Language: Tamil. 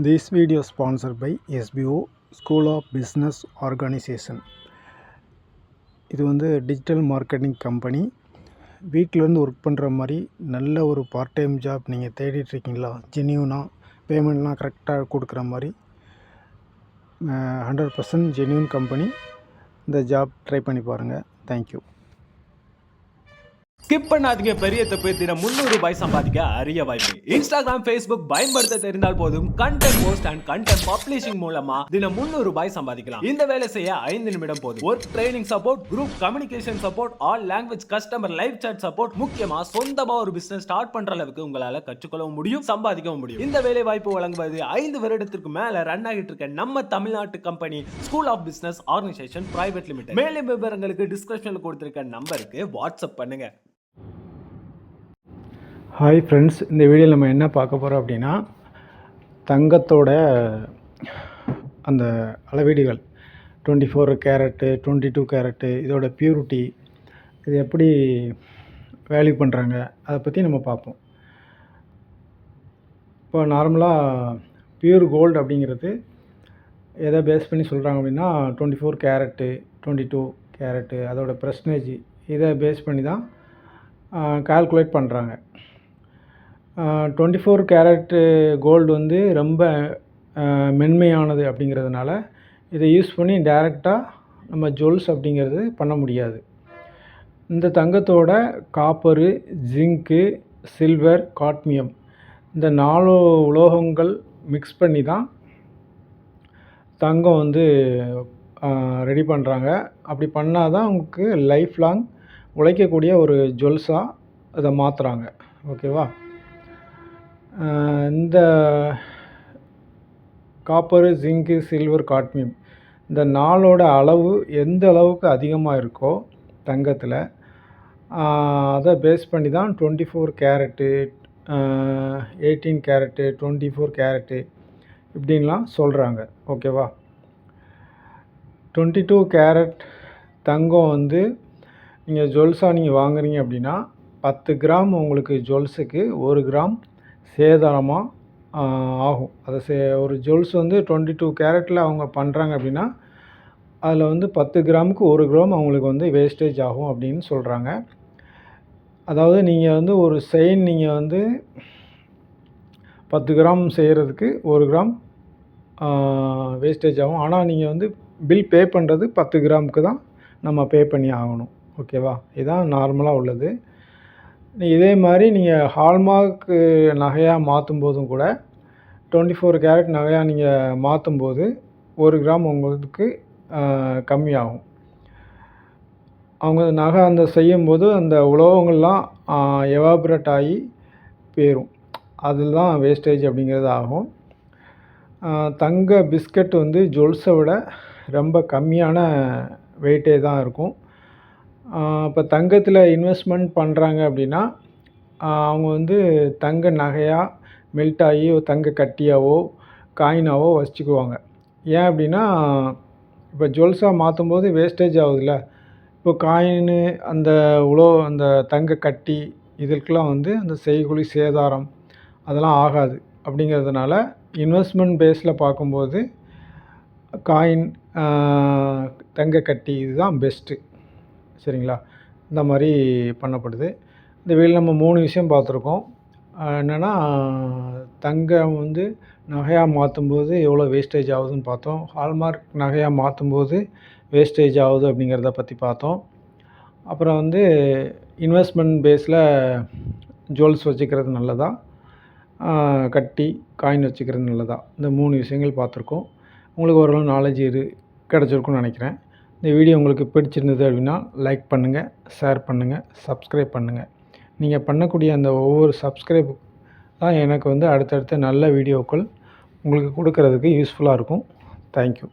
This video is sponsored by SBO School of Business Organization. இது வந்து டிஜிட்டல் மார்க்கெட்டிங் கம்பெனி. வீட்டிலேருந்து ஒர்க் பண்ணுற மாதிரி நல்ல ஒரு பார்ட் டைம் ஜாப் நீங்கள் தேடிட்டுருக்கீங்களா? ஜென்யூனாக பேமெண்ட்லாம் கரெக்டாக கொடுக்குற மாதிரி 100% ஜென்யூன் கம்பெனி. இந்த ஜாப் ட்ரை பண்ணி பாருங்கள். தேங்க்யூ. ஸ்கிப் பண்ணாதீங்க. பெரிய தப்பு. தினம் 300 ரூபாய் சம்பாதிக்க அரிய வாய்ப்பு. இன்ஸ்டாகிராம், ஃபேஸ்புக் பயன்படுத்த தெரிந்தால் போதும். Content post and content publishing மூலமா தினம் 300 ரூபாய் சம்பாதிக்கலாம். இந்த வேலை செய்ய 5 நிமிடம் போதும். Work training support, group communication support, all language customer live chat support, முக்கியமா சொந்தமா ஒரு பிசினஸ் ஸ்டார்ட் பண்ற அளவுக்கு உங்களால கற்றுக்கொள்ளவும் முடியும், சம்பாதிக்கவும் முடியும். இந்த வேலை வாய்ப்பு வழங்குவது 5 வருடத்திற்கு மேல ரன் ஆகிட்டு இருக்க நம்ம தமிழ்நாட்டு company school of business organisation private limited. மேலும் விவரங்களுக்கு டிஸ்கிரிப்ஷன்ல கொடுத்திருக்க நம்பருக்கு வாட்ஸ்அப் பண்ணுங்க. ஹாய் ஃப்ரெண்ட்ஸ், இந்த வீடியோவில் நம்ம என்ன பார்க்க போகிறோம் அப்படின்னா, தங்கத்தோட அந்த அளவீடுகள் 24 கேரட்டு 22 கேரட்டு இதோட பியூரிட்டி, இது எப்படி வேல்யூ பண்ணுறாங்க அதை பற்றி நம்ம பார்ப்போம். இப்போ நார்மலாக பியூர் கோல்டு அப்படிங்கிறது எதை பேஸ் பண்ணி சொல்கிறாங்க அப்படின்னா 24 கேரட்டு 22 கேரட்டு அதோட பெர்சன்டேஜ் இதை பேஸ் பண்ணி தான் கால்குலேட் பண்ணுறாங்க. 24 கேரட்டு கோல்டு வந்து ரொம்ப மென்மையானது அப்படிங்கிறதுனால இதை யூஸ் பண்ணி டைரெக்டாக நம்ம ஜுவல்ஸ் அப்படிங்கிறது பண்ண முடியாது. இந்த தங்கத்தோட காப்பரு, ஜிங்க்கு, சில்வர், காட்மியம் இந்த 4 உலோகங்கள் மிக்ஸ் பண்ணி தான் தங்கம் வந்து ரெடி பண்ணுறாங்க. அப்படி பண்ணால் தான் உங்களுக்கு லைஃப் லாங் உழைக்கக்கூடிய ஒரு ஜுவல்ஸாக அதை மாற்றுறாங்க. ஓகேவா? இந்த காப்பரு, ஜிங்கு, சில்வர், காட்மியம் இந்த 4ஓட அளவு எந்த அளவுக்கு அதிகமாக இருக்கோ தங்கத்தில், அதை பேஸ் பண்ணி தான் 24 கேரட்டு 18 கேரட்டு 24 கேரட்டு இப்படின்லாம் சொல்கிறாங்க. ஓகேவா? 22 கேரட் தங்கம் வந்து நீங்கள் ஜுவல்ஸாக நீங்கள் வாங்குறீங்க அப்படின்னா 10 கிராம் உங்களுக்கு ஜுவல்ஸுக்கு 1 கிராம் சேதாரமாக ஆகும். அதை ஒரு ஜுவல்ஸ் வந்து 22 கேரட்டில் அவங்க பண்ணுறாங்க அப்படின்னா அதில் வந்து 10 கிராமுக்கு 1 கிராம் அவங்களுக்கு வந்து வேஸ்டேஜ் ஆகும் அப்படின்னு சொல்கிறாங்க. அதாவது நீங்கள் வந்து ஒரு செயின் நீங்கள் வந்து 10 கிராம் செய்கிறதுக்கு 1 கிராம் வேஸ்டேஜ் ஆகும். ஆனால் நீங்கள் வந்து பில் பே பண்ணுறது 10 கிராமுக்கு தான் நம்ம பே பண்ணி ஆகணும். ஓகேவா? இதுதான் நார்மலாக உள்ளது. இதே மாதிரி நீங்கள் ஹால்மார்க் நகையாக மாற்றும் போதும் கூட 24 கேரட் நகையாக நீங்கள் மாற்றும் போது 1 கிராம் உங்களுக்கு கம்மியாகும். அவங்க நகை அந்த செய்யும்போது அந்த உலோகங்கள்லாம் எவாபரேட் ஆகி போயிடும். அதில் தான் வேஸ்டேஜ் அப்படிங்கிறது ஆகும். தங்க பிஸ்கட் வந்து ஜுவல்ஸை விட ரொம்ப கம்மியான வெயிட்டே தான் இருக்கும். இப்போ தங்கத்தில் இன்வெஸ்ட்மெண்ட் பண்ணுறாங்க அப்படின்னா அவங்க வந்து தங்க நகையாக மெல்ட் ஆகி தங்க கட்டியாவோ காயினாவோ வச்சுக்குவாங்க. ஏன் அப்படின்னா இப்போ ஜுவல்ஸாக மாற்றும்போது வேஸ்டேஜ் ஆகுதுல்ல. இப்போ காயின்னு அந்த அந்த தங்க கட்டி இதற்கெல்லாம் வந்து அந்த செய்கூலி சேதாரம் அதெல்லாம் ஆகாது. அப்படிங்கிறதுனால இன்வெஸ்ட்மெண்ட் பேஸில் பார்க்கும்போது காயின், தங்க கட்டி இதுதான் பெஸ்ட்டு. சரிங்களா? இந்த மாதிரி பண்ணப்படுது. இந்த வீடியோவில் நம்ம 3 விஷயம் பார்த்துருக்கோம். என்னென்னா, தங்கம் வந்து நகையாக மாற்றும்போது எவ்வளோ வேஸ்டேஜ் ஆகுதுன்னு பார்த்தோம். ஹால்மார்க் நகையாக மாற்றும்போது வேஸ்டேஜ் ஆகுது அப்படிங்கிறத பற்றி பார்த்தோம். அப்புறம் வந்து இன்வெஸ்ட்மெண்ட் பேஸில் ஜுவல்ஸ் வச்சுக்கிறது நல்லதா, கட்டி காயின் வச்சுக்கிறது நல்லதா, இந்த 3 விஷயங்கள் பார்த்துருக்கோம். உங்களுக்கு ஓரளவு நாலேஜ் கிடச்சிருக்குன்னு நினைக்கிறேன். இந்த வீடியோ உங்களுக்கு பிடிச்சிருந்தது அப்படின்னா லைக் பண்ணுங்கள், ஷேர் பண்ணுங்கள், சப்ஸ்கிரைப் பண்ணுங்கள். நீங்கள் பண்ணக்கூடிய அந்த ஒவ்வொரு சப்ஸ்கிரைப் தான் எனக்கு வந்து அடுத்தடுத்த நல்ல வீடியோக்கள் உங்களுக்கு கொடுக்கறதுக்கு யூஸ்ஃபுல்லாக இருக்கும். தேங்க்யூ.